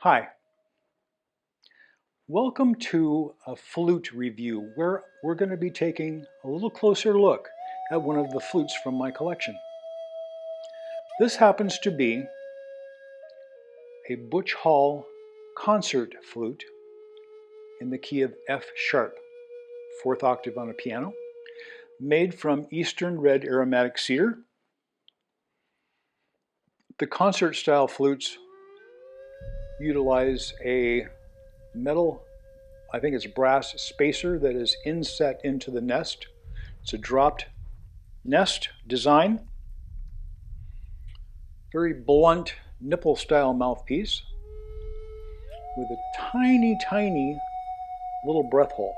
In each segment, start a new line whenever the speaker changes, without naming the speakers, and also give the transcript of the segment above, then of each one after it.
Hi, welcome to a flute review where we're going to be taking a little closer look at one of the flutes from my collection. This happens to be a Butch Hall concert flute in the key of F sharp, 4th octave on a piano, made from Eastern red aromatic cedar. The concert style flutes utilize a metal, I think it's brass spacer that is inset into the nest. It's a dropped nest design, very blunt nipple style mouthpiece with a tiny, tiny little breath hole.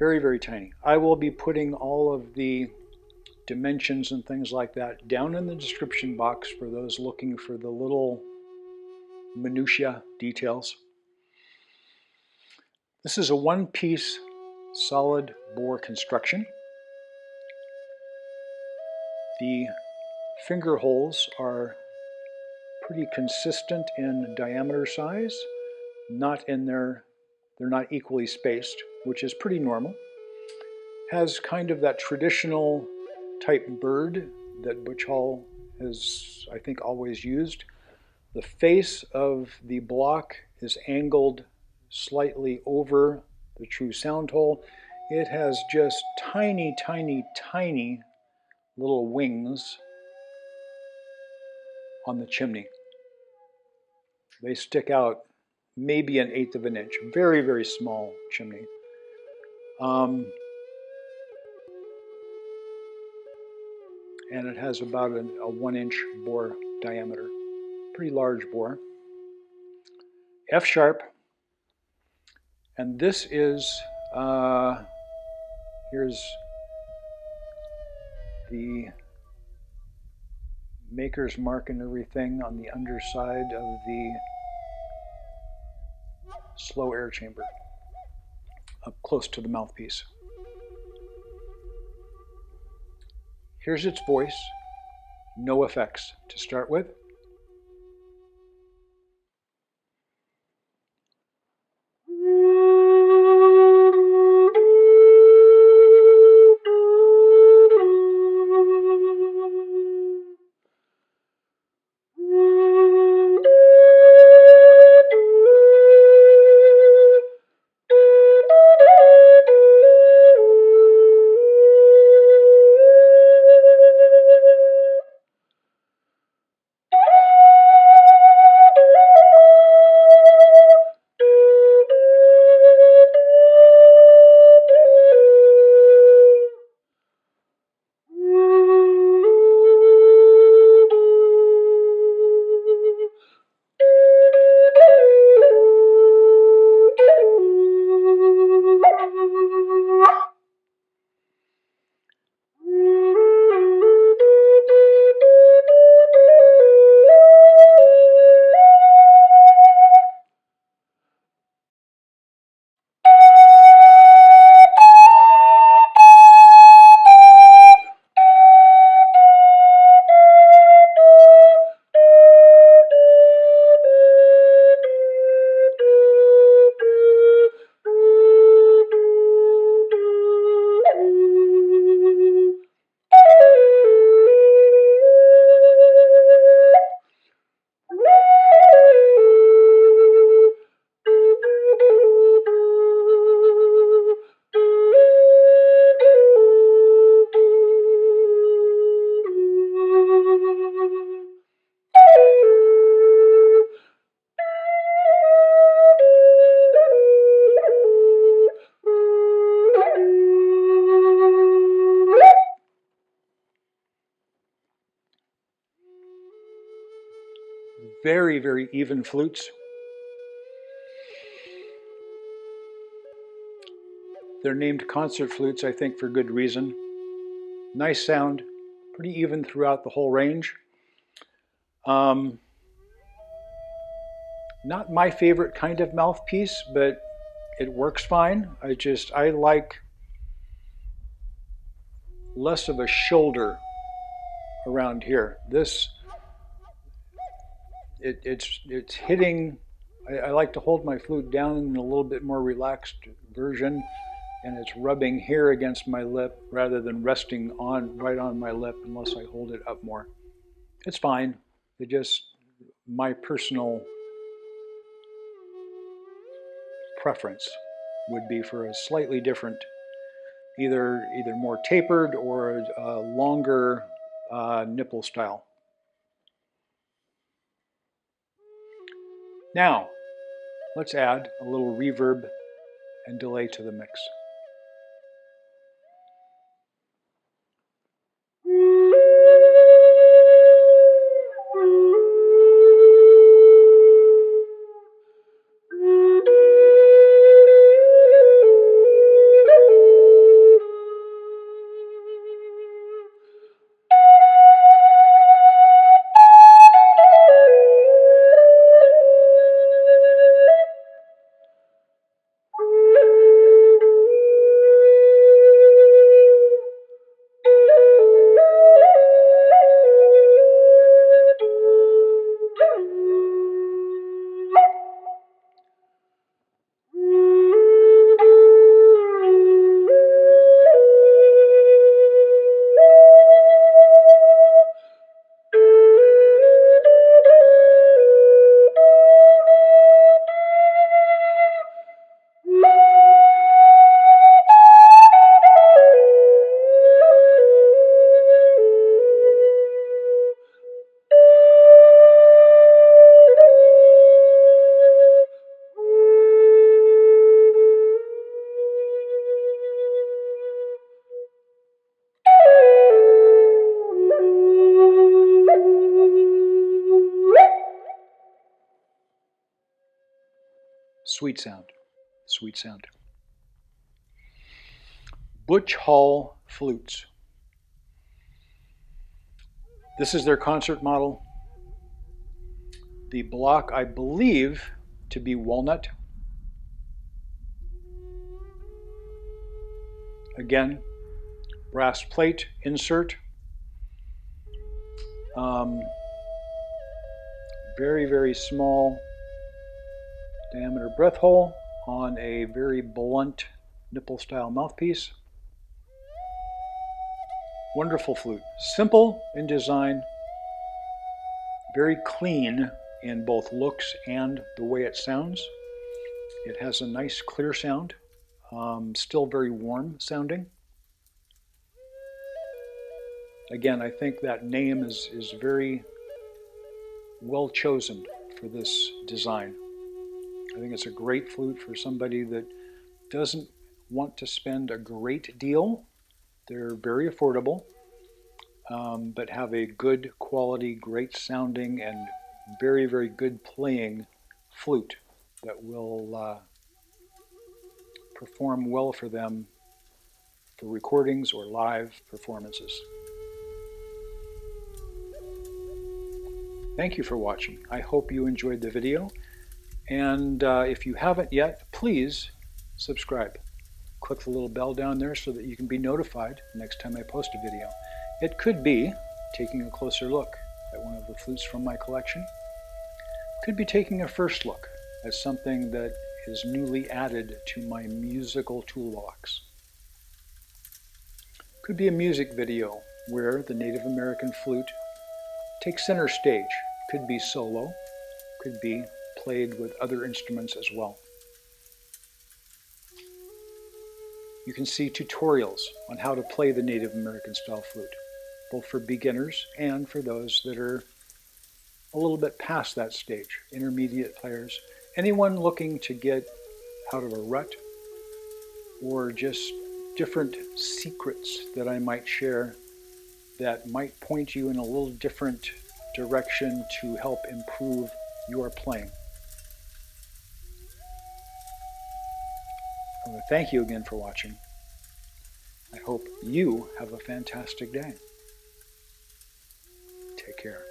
Very, very tiny. I will be putting all of the dimensions and things like that down in the description box for those looking for the little minutiae details. This is a one-piece solid bore construction. The finger holes are pretty consistent in diameter size, they're not equally spaced, which is pretty normal. Has kind of that traditional type bird that Butch Hall has, I think, always used. The face of the block is angled slightly over the true sound hole. It has just tiny, tiny, tiny little wings on the chimney. They stick out maybe 1/8 of an inch. Very, very small chimney. And it has about a 1-inch bore diameter. Pretty large bore. F sharp. And this is, here's the maker's mark and everything on the underside of the slow air chamber, up close to the mouthpiece. Here's its voice, no effects to start with. Very, very even flutes. They're named concert flutes, I think, for good reason. Nice sound, pretty even throughout the whole range. Not my favorite kind of mouthpiece, but it works fine. I like less of a shoulder around here. It's hitting. I like to hold my flute down in a little bit more relaxed version, and it's rubbing here against my lip rather than resting right on my lip unless I hold it up more. It's fine. My personal preference would be for a slightly different, either more tapered or a longer nipple style. Now, let's add a little reverb and delay to the mix. Sweet sound, sweet sound. Butch Hall Flutes. This is their concert model. The block, I believe, to be walnut. Again, brass plate insert. Very, very small diameter breath hole on a very blunt nipple style mouthpiece. Wonderful flute. Simple in design, very clean in both looks and the way it sounds. It has a nice clear sound, still very warm sounding. Again, I think that name is very well chosen for this design. I think it's a great flute for somebody that doesn't want to spend a great deal. They're very affordable, but have a good quality, great sounding, and very, very good playing flute that will perform well for them for recordings or live performances. Thank you for watching. I hope you enjoyed the video. And if you haven't yet, please subscribe. Click the little bell down there so that you can be notified next time I post a video. It could be taking a closer look at one of the flutes from my collection. Could be taking a first look at something that is newly added to my musical toolbox. Could be a music video where the Native American flute takes center stage. Could be solo, could be played with other instruments as well. You can see tutorials on how to play the Native American style flute, both for beginners and for those that are a little bit past that stage, intermediate players, anyone looking to get out of a rut, or just different secrets that I might share that might point you in a little different direction to help improve your playing. I want to thank you again for watching. I hope you have a fantastic day. Take care.